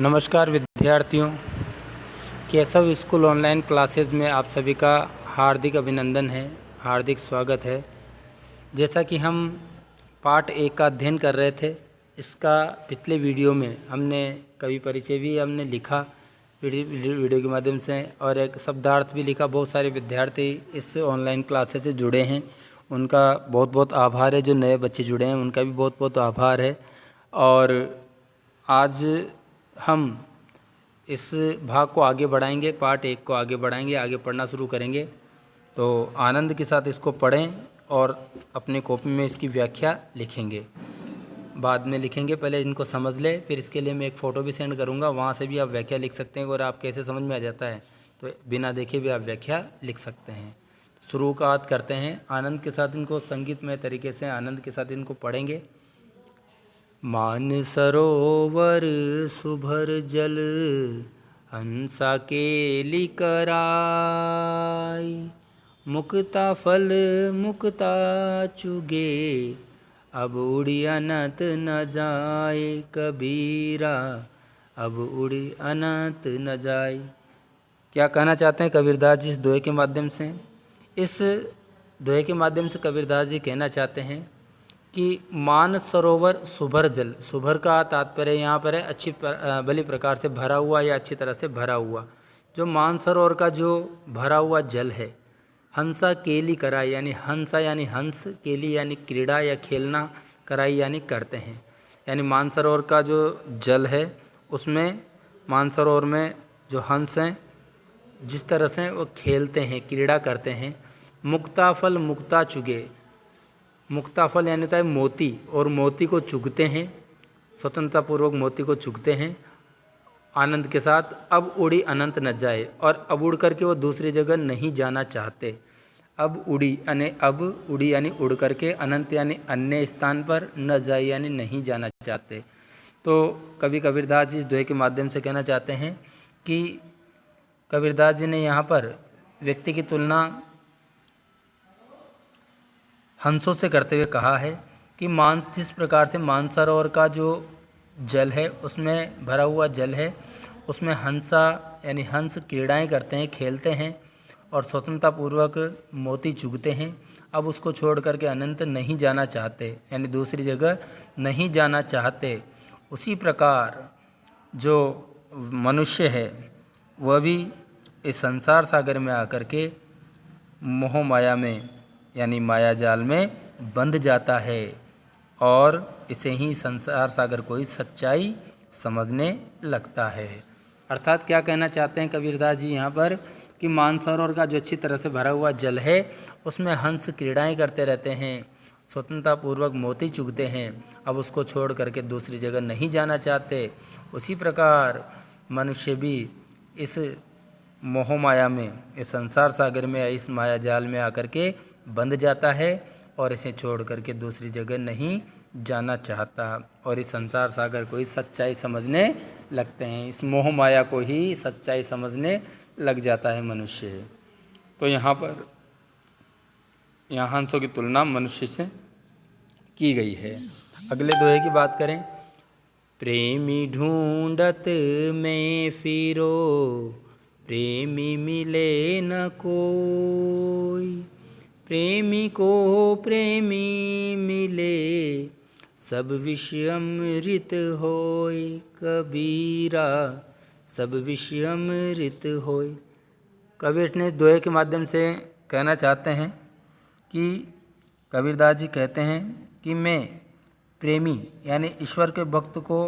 नमस्कार विद्यार्थियों, Keshav school online classes में आप सभी का हार्दिक अभिनंदन है, हार्दिक स्वागत है। जैसा कि हम पाठ 1 का अध्ययन कर रहे थे, इसका पिछले वीडियो में हमने कवि परिचय भी हमने लिखा वीडियो के माध्यम से और एक शब्दार्थ भी लिखा। बहुत सारे विद्यार्थी इस ऑनलाइन क्लासेस से जुड़े हैं, उनका बहुत बहुत आभार है। जो नए बच्चे जुड़े हैं उनका भी बहुत बहुत आभार है। और आज हम इस भाग को आगे बढ़ाएंगे, पार्ट 1 को आगे बढ़ाएंगे, आगे पढ़ना शुरू करेंगे। तो आनंद के साथ इसको पढ़ें और अपने कॉपी में इसकी व्याख्या लिखेंगे, बाद में लिखेंगे। पहले इनको समझ ले, फिर इसके लिए मैं एक फ़ोटो भी सेंड करूंगा, वहाँ से भी आप व्याख्या लिख सकते हैं। और आप कैसे समझ में आ जाता है तो बिना देखे भी आप व्याख्या लिख सकते हैं। शुरुआत करते हैं। आनंद के साथ इनको संगीतमय तरीके से आनंद के साथ इनको पढ़ेंगे। मानसरोवर सुभर जल हंसा केली कराई, मुक्ता फल मुक्ता चुगे, अब उड़ी अनंत न जाए कबीरा, अब उड़ी अनंत न जाए। क्या कहना चाहते हैं कबीरदास जी इस दोहे के माध्यम से? इस दोहे के माध्यम से कबीरदास जी कहना चाहते हैं कि मानसरोवर सुभर जल, सुभर का तात्पर्य यहाँ पर है अच्छी भली प्रकार से भरा हुआ या अच्छी तरह से भरा हुआ। जो मानसरोवर का जो भरा हुआ जल है, हंसा केली कराई यानी हंसा यानी हंस, केली यानी क्रीड़ा या खेलना, कराई यानी करते हैं। यानी मानसरोवर का जो जल है उसमें, मानसरोवर में जो हंस हैं जिस तरह से वो खेलते हैं, क्रीड़ा करते हैं। मुक्ता फल मुक्ता चुगे, मुक्ता फल यानी होता है मोती, और मोती को चुगते हैं, स्वतंत्रतापूर्वक मोती को चुगते हैं आनंद के साथ। अब उड़ी अनंत न जाए, और अब उड़ करके वो दूसरी जगह नहीं जाना चाहते। अब उड़ी यानी अब उड़ी यानी उड़ करके, अनंत यानी अन्य स्थान पर, न जाए यानी नहीं जाना चाहते। तो कवि कबीरदास जी इस दोहे के माध्यम से कहना चाहते हैं कि कबीरदास जी ने यहाँ पर व्यक्ति की तुलना हंसों से करते हुए कहा है कि जिस प्रकार से मानसरोवर का जो जल है, उसमें भरा हुआ जल है, उसमें हंसा यानी हंस क्रीड़ाएँ करते हैं, खेलते हैं और स्वतंत्रतापूर्वक मोती चुगते हैं। अब उसको छोड़ करके अनंत नहीं जाना चाहते, यानी दूसरी जगह नहीं जाना चाहते। उसी प्रकार जो मनुष्य है वह भी इस संसार सागर में आकर के मोह माया में यानी माया जाल में बंध जाता है, और इसे ही संसार सागर कोई सच्चाई समझने लगता है। अर्थात क्या कहना चाहते हैं कबीरदास जी यहाँ पर कि मानसरोवर का जो अच्छी तरह से भरा हुआ जल है उसमें हंस क्रीड़ाएँ करते रहते हैं, स्वतंत्रतापूर्वक मोती चुगते हैं, अब उसको छोड़ करके दूसरी जगह नहीं जाना चाहते। उसी प्रकार मनुष्य भी इस मोह माया में, इस संसार सागर में, इस माया जाल में आकर के बंध जाता है और इसे छोड़ करके दूसरी जगह नहीं जाना चाहता, और इस संसार सागर को ही सच्चाई समझने लगते हैं। इस मोह माया को ही सच्चाई समझने लग जाता है मनुष्य। तो यहाँ पर हंसों की तुलना मनुष्य से की गई है। अगले दोहे की बात करें। प्रेमी ढूंढत में फिरो, प्रेमी मिले न कोई, प्रेमी को प्रेमी मिले, सब विषय अमृत होय कबीरा, सब विषय अमृत होय। कबीर ने दोहे के माध्यम से कहना चाहते हैं कि कबीरदास जी कहते हैं कि मैं प्रेमी यानी ईश्वर के भक्त को,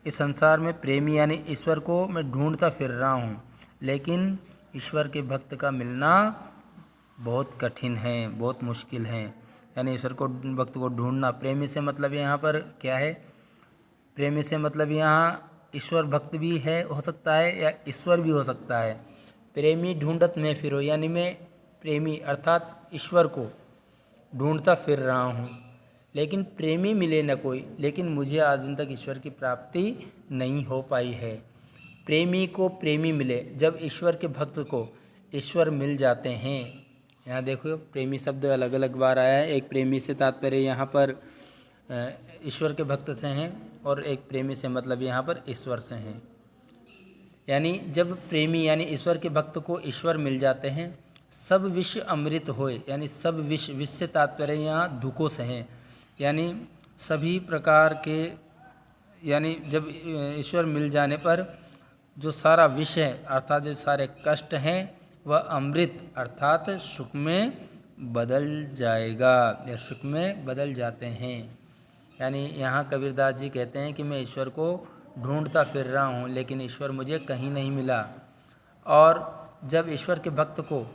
इस संसार में प्रेमी यानी ईश्वर को मैं ढूंढता फिर रहा हूँ, लेकिन ईश्वर के भक्त का मिलना बहुत कठिन है, बहुत मुश्किल है। यानी ईश्वर को भक्त को ढूंढना, प्रेमी से मतलब यहाँ पर क्या है? प्रेमी से मतलब यहाँ ईश्वर भक्त भी है, हो सकता है, या ईश्वर भी हो सकता है। प्रेमी ढूंढत में फिरो यानी मैं प्रेमी अर्थात ईश्वर को ढूंढता फिर रहा हूँ, लेकिन प्रेमी मिले न कोई। लेकिन मुझे आज दिन तक ईश्वर की प्राप्ति नहीं हो पाई है। प्रेमी को प्रेमी मिले, जब ईश्वर के भक्त को ईश्वर मिल जाते हैं। यहाँ देखो प्रेमी शब्द अलग अलग बार आया है। एक प्रेमी से तात्पर्य यहाँ पर ईश्वर के भक्त से हैं और एक प्रेमी से मतलब यहाँ पर ईश्वर से हैं। यानी जब प्रेमी यानी ईश्वर के भक्त को ईश्वर मिल जाते हैं, सब विष अमृत होए, यानी सब विष, विष से तात्पर्य यहाँ दुखों से हैं, यानी सभी प्रकार के, यानी जब ईश्वर मिल जाने पर जो सारा विष है अर्थात जो सारे कष्ट हैं वह अमृत अर्थात सुख में बदल जाएगा या सुख में बदल जाते हैं। यानी यहाँ कबीरदास जी कहते हैं कि मैं ईश्वर को ढूंढता फिर रहा हूँ लेकिन ईश्वर मुझे कहीं नहीं मिला। और जब ईश्वर के भक्त को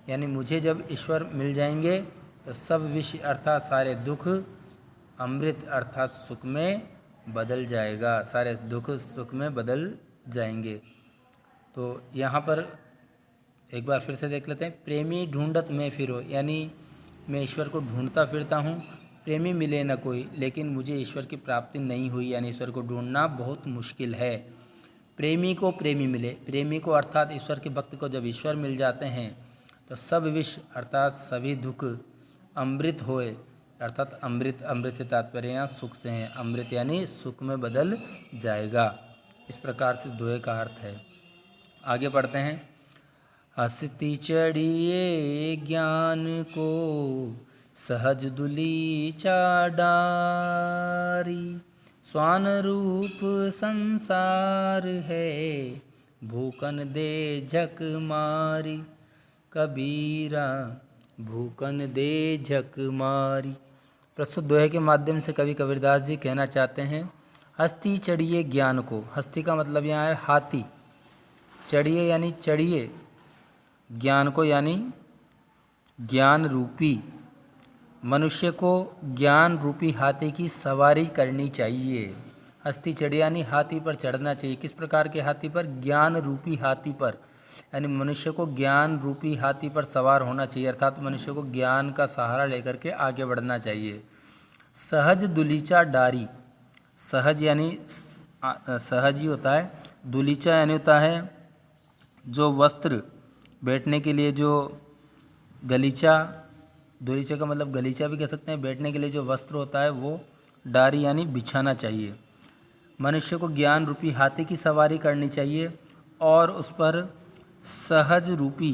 यानी मुझे जब ईश्वर मिल जाएंगे तो सब विष अर्थात सारे दुख अमृत अर्थात सुख में बदल जाएगा, सारे दुख सुख में बदल जाएंगे। तो यहाँ पर एक बार फिर से देख लेते हैं। प्रेमी ढूंढत मैं फिरो, यानी मैं ईश्वर को ढूंढता फिरता हूँ, प्रेमी मिले न कोई, लेकिन मुझे ईश्वर की प्राप्ति नहीं हुई, यानी ईश्वर को ढूंढना बहुत मुश्किल है। प्रेमी को प्रेमी मिले, प्रेमी को अर्थात ईश्वर के भक्त को जब ईश्वर मिल जाते हैं तो सब विष अर्थात सभी दुख अमृत होए, अर्थात अमृत, अमृत से तात्पर्य यहाँ सुख से हैं, अमृत यानी सुख में बदल जाएगा। इस प्रकार से दोहे का अर्थ है। आगे पढ़ते हैं। हंसती चढ़िए ज्ञान को सहज दुलीचा डारी, स्वान रूप संसार है भूकन दे झक मारी, कबीरा भूकन दे झक मारी। प्रस्तुत दोहे के माध्यम से कवि कबीरदास जी कहना चाहते हैं, हस्ती चढ़िए ज्ञान को, हस्ती का मतलब यहाँ है हाथी, चढ़िए यानी चढ़िए ज्ञान को, यानी ज्ञान रूपी मनुष्य को ज्ञान रूपी हाथी की सवारी करनी चाहिए। हस्ती चढ़िए यानी हाथी पर चढ़ना चाहिए। किस प्रकार के हाथी पर? ज्ञान रूपी हाथी पर, यानी मनुष्य को ज्ञान रूपी हाथी पर सवार होना चाहिए, अर्थात मनुष्य को ज्ञान का सहारा लेकर के आगे बढ़ना चाहिए। सहज दुलीचा डारी, सहज यानी सहज ही होता है, दुलीचा यानी होता है जो वस्त्र, बैठने के लिए जो गलीचा, दुलीचे का मतलब गलीचा भी कह सकते हैं, बैठने के लिए जो वस्त्र होता है वो डारी यानी बिछाना चाहिए। मनुष्य को ज्ञान रूपी हाथी की सवारी करनी चाहिए और उस पर सहज रूपी,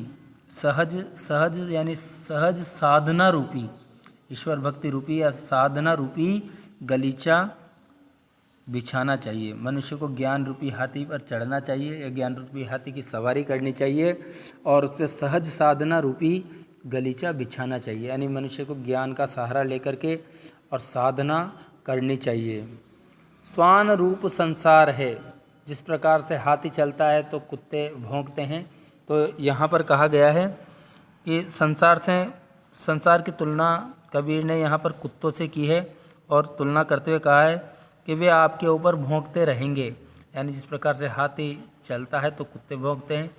सहज सहज यानी सहज साधना रूपी, ईश्वर भक्ति रूपी या साधना रूपी गलीचा बिछाना चाहिए। मनुष्य को ज्ञान रूपी हाथी पर चढ़ना चाहिए या ज्ञान रूपी हाथी की सवारी करनी चाहिए और उस पर सहज साधना रूपी गलीचा बिछाना चाहिए, यानी मनुष्य को ज्ञान का सहारा लेकर के और साधना करनी चाहिए। स्वान रूप संसार है, जिस प्रकार से हाथी चलता है तो कुत्ते भौंकते हैं, तो यहाँ पर कहा गया है कि संसार की तुलना कबीर ने यहाँ पर कुत्तों से की है और तुलना करते हुए कहा है कि वे आपके ऊपर भौंकते रहेंगे, यानी जिस प्रकार से हाथी चलता है तो कुत्ते भौंकते हैं,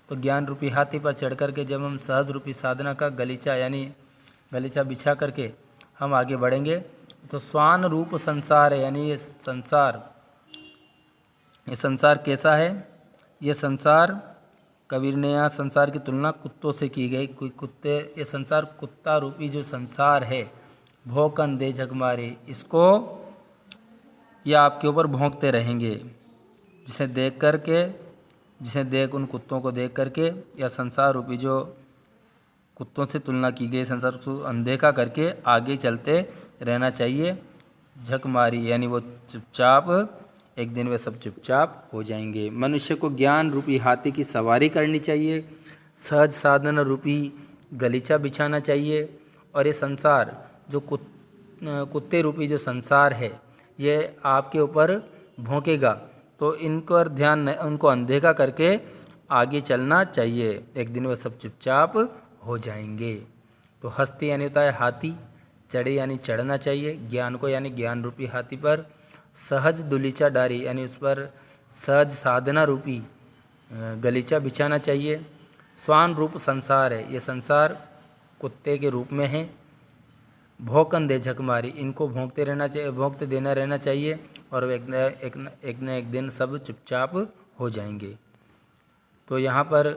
तो ज्ञान रूपी हाथी पर चढ़ करके जब हम सहज रूपी साधना का गलीचा यानी गलीचा बिछा करके हम आगे बढ़ेंगे तो स्वान रूप संसार है, यानी ये संसार कैसा है? ये संसार, कबीर ने यहाँ संसार की तुलना कुत्तों से की गई। कोई कुत्ते, ये संसार कुत्ता रूपी जो संसार है, भौंकन दे झक मारे, इसको ये आपके ऊपर भौंकते रहेंगे। जिसे देख उन कुत्तों को देख करके, या संसार रूपी जो कुत्तों से तुलना की गई, संसार को अनदेखा करके आगे चलते रहना चाहिए। झक मारी यानी वो चुपचाप, एक दिन वे सब चुपचाप हो जाएंगे। मनुष्य को ज्ञान रूपी हाथी की सवारी करनी चाहिए, सहज साधन रूपी गलीचा बिछाना चाहिए और ये संसार जो कुत्ते रूपी जो संसार है ये आपके ऊपर भौंकेगा, तो इनको पर ध्यान, उनको अनदेखा करके आगे चलना चाहिए, एक दिन वह सब चुपचाप हो जाएंगे। तो हस्ती यानी होता है हाथी, चढ़े यानी चढ़ना चाहिए ज्ञान को, यानी ज्ञान रूपी हाथी पर। सहज दुलीचा डारी यानी उस पर सहज साधना रूपी गलीचा बिछाना चाहिए। स्वान रूप संसार है, ये संसार कुत्ते के रूप में है। भौंकन दे झक मारी, इनको भौंकते रहना चाहिए, भौंकते देना रहना चाहिए और एक न एक दिन सब चुपचाप हो जाएंगे। तो यहाँ पर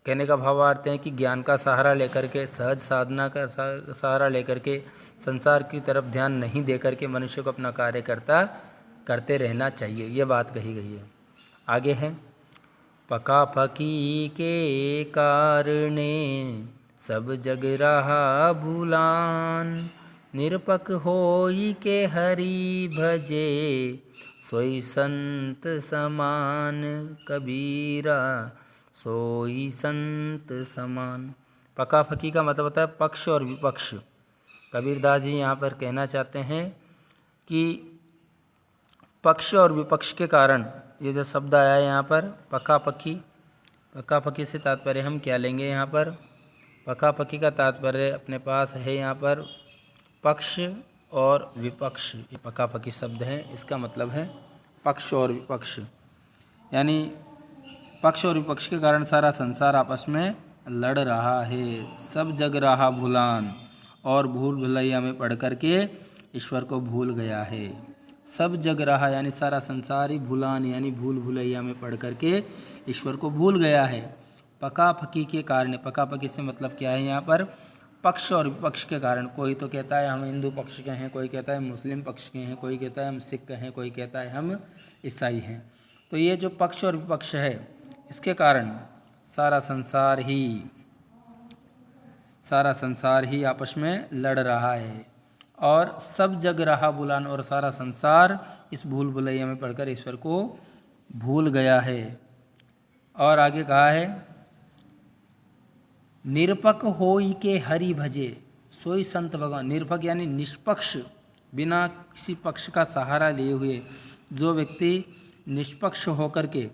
कहने का भाव अर्थ है कि ज्ञान का सहारा लेकर के, सहज साधना का सहारा लेकर के संसार की तरफ ध्यान नहीं दे करके मनुष्य को अपना कार्य करते रहना चाहिए। ये बात कही गई है। आगे है, पका पकी के कारणे सब जग रहा भूलान, निरपक होई के हरि भजे सोई संत समान, कबीरा सोई संत समान। पका फकी का मतलब होता है पक्ष और विपक्ष। कबीरदास जी यहाँ पर कहना चाहते हैं कि पक्ष और विपक्ष के कारण, ये जो शब्द आया है यहाँ पर पका पकी से तात्पर्य हम क्या लेंगे? यहाँ पर पका पकी का तात्पर्य अपने पास है यहाँ पर पक्ष और विपक्ष। ये पका पकी शब्द है, इसका मतलब है पक्ष और विपक्ष। यानी पक्ष और विपक्ष के कारण सारा संसार आपस में लड़ रहा है। सब जग रहा भूलान, और भूल भुलैया में पढ़ करके ईश्वर को भूल गया है। सब जग रहा यानी सारा संसार ही भूलान यानी भूल भुलैया में पढ़ करके ईश्वर को भूल गया है। पका पकी के कारण, पका पकी से मतलब क्या है यहाँ पर? पक्ष और विपक्ष के कारण। कोई तो कहता है हम हिंदू पक्ष के हैं, कोई कहता है मुस्लिम पक्ष के हैं, कोई कहता है हम सिख हैं, कोई कहता है हम ईसाई हैं। तो ये जो पक्ष और विपक्ष है, इसके कारण सारा संसार ही आपस में लड़ रहा है, और सब जग रहा भूलान, और सारा संसार इस भूल भुलैया में पढ़कर ईश्वर को भूल गया है। और आगे कहा है, निरपक होई के हरि भजे सोई संत भगवान। निरपक यानी निष्पक्ष, बिना किसी पक्ष का सहारा लिए हुए जो व्यक्ति निष्पक्ष होकर के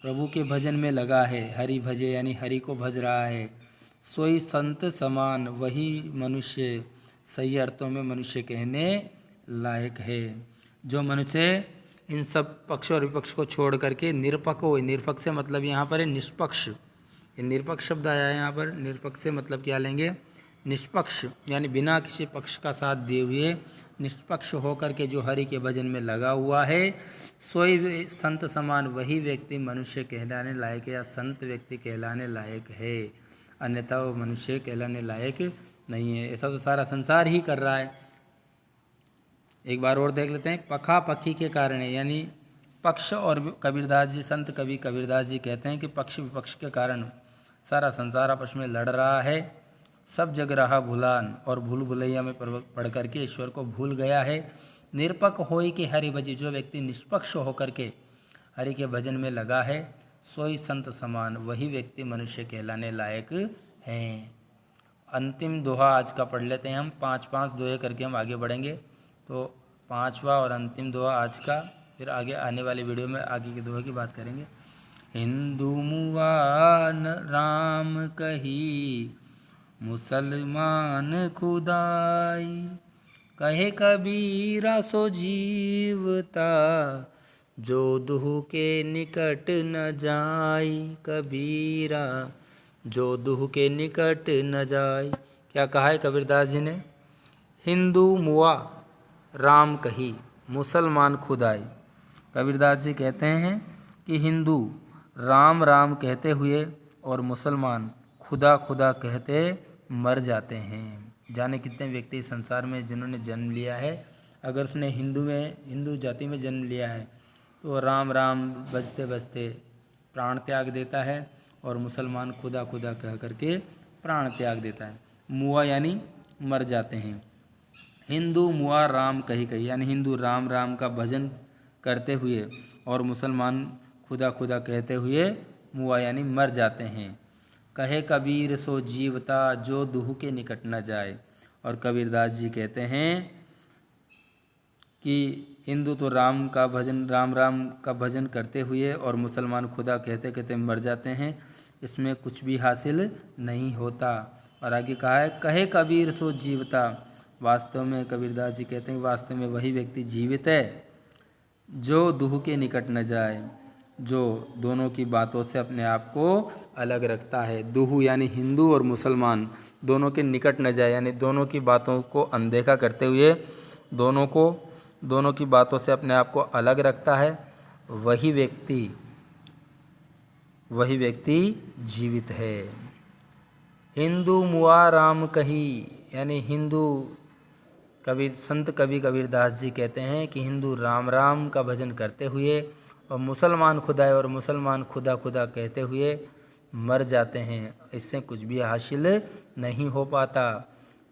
प्रभु के भजन में लगा है, हरि भजे यानी हरि को भज रहा है, सोई संत समान, वही मनुष्य, सही अर्थों में मनुष्य कहने लायक है। जो मनुष्य इन सब पक्ष और विपक्ष को छोड़ करके निरपक हो, निरपक से मतलब यहाँ पर है निष्पक्ष। ये निरपक्ष शब्द आया है यहाँ पर। निरपक्ष से मतलब क्या लेंगे? निष्पक्ष यानी बिना किसी पक्ष का साथ दिए हुए निष्पक्ष होकर के जो हरि के भजन में लगा हुआ है, सोई संत समान, वही व्यक्ति मनुष्य कहलाने लायक है या संत व्यक्ति कहलाने लायक है, अन्यथा वो मनुष्य कहलाने लायक नहीं है। ऐसा तो सारा संसार ही कर रहा है। एक बार और देख लेते हैं, पका पकी के कारण है यानी पक्ष और कबीरदास जी, संत कवि कबीरदास जी कहते हैं कि पक्ष विपक्ष के कारण सारा संसार आपस में लड़ रहा है। सब जग रहा भूलान, और भूल भुलैया में पढ़ करके ईश्वर को भूल गया है। निरपक होई के हरि भजी, जो व्यक्ति निष्पक्ष होकर के हरि के भजन में लगा है, सोई संत समान, वही व्यक्ति मनुष्य कहलाने लायक हैं। अंतिम दोहा आज का पढ़ लेते हैं हम, 5-5 दोहे करके हम आगे बढ़ेंगे। तो 5वां और अंतिम दोहा आज का, फिर आगे आने वाली वीडियो में आगे के दोहे की बात करेंगे। हिंदू मुआ राम कही, मुसलमान खुदाई, कहे कबीरा सो जीवता, जो दुह के निकट न जाई, कबीरा जो दुह के निकट न जाई। क्या कहा है कबीरदास जी ने? हिंदू मुआ राम कही, मुसलमान खुदाई। कबीरदास जी कहते हैं कि हिंदू राम राम कहते हुए और मुसलमान खुदा खुदा कहते मर जाते हैं। जाने कितने व्यक्ति संसार में जिन्होंने जन्म लिया है, अगर उसने हिंदू जाति में जन्म लिया है तो राम राम बजते बजते प्राण त्याग देता है, और मुसलमान खुदा खुदा कह करके प्राण त्याग देता है। मुआ यानी मर जाते हैं। हिंदू मुआ राम कही कही यानी हिंदू राम राम का भजन करते हुए और मुसलमान खुदा खुदा कहते हुए मुआ यानी मर जाते हैं। कहे कबीर सो जीवता, जो दुह के निकट न जाए। और कबीरदास जी कहते हैं कि हिंदू तो राम राम का भजन करते हुए और मुसलमान खुदा कहते कहते मर जाते हैं, इसमें कुछ भी हासिल नहीं होता। और आगे कहा है, कहे कबीर सो जीवता। वास्तव में कबीरदास जी कहते हैं वास्तव में वही व्यक्ति जीवित है जो दुह के निकट न जाए, जो दोनों की बातों से अपने आप को अलग रखता है। दुह यानी हिंदू और मुसलमान दोनों के निकट न जाए, यानी दोनों की बातों को अनदेखा करते हुए दोनों की बातों से अपने आप को अलग रखता है, वही व्यक्ति वही व्यक्ति जीवित है। हिंदू मुआ राम कही, यानी हिंदू संत कवि कबीरदास जी कहते हैं कि हिंदू राम राम का भजन करते हुए और मुसलमान खुदाए और मुसलमान खुदा खुदा कहते हुए मर जाते हैं, इससे कुछ भी हासिल नहीं हो पाता।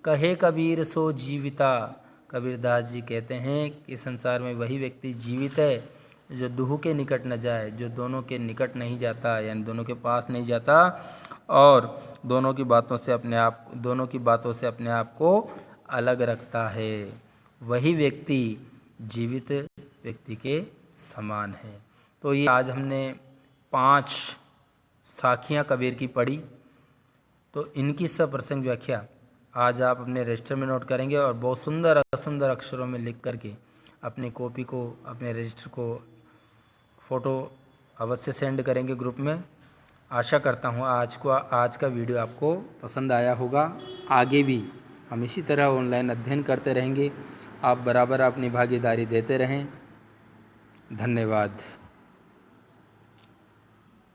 कहे कबीर सो जीविता, कबीरदास जी कहते हैं कि संसार में वही व्यक्ति जीवित है जो दुह के निकट न जाए, जो दोनों के निकट नहीं जाता, यानी दोनों के पास नहीं जाता और दोनों की बातों से अपने आप को अलग रखता है, वही व्यक्ति जीवित व्यक्ति के समान है। तो ये आज हमने 5 साखियाँ कबीर की पढ़ी, तो इनकी सप्रसंग व्याख्या आज आप अपने रजिस्टर में नोट करेंगे और बहुत सुंदर सुंदर अक्षरों में लिख करके अपनी कॉपी को, अपने रजिस्टर को फ़ोटो अवश्य सेंड करेंगे ग्रुप में। आशा करता हूँ आज का वीडियो आपको पसंद आया होगा। आगे भी हम इसी तरह ऑनलाइन अध्ययन करते रहेंगे। आप बराबर अपनी भागीदारी देते रहें। धन्यवाद।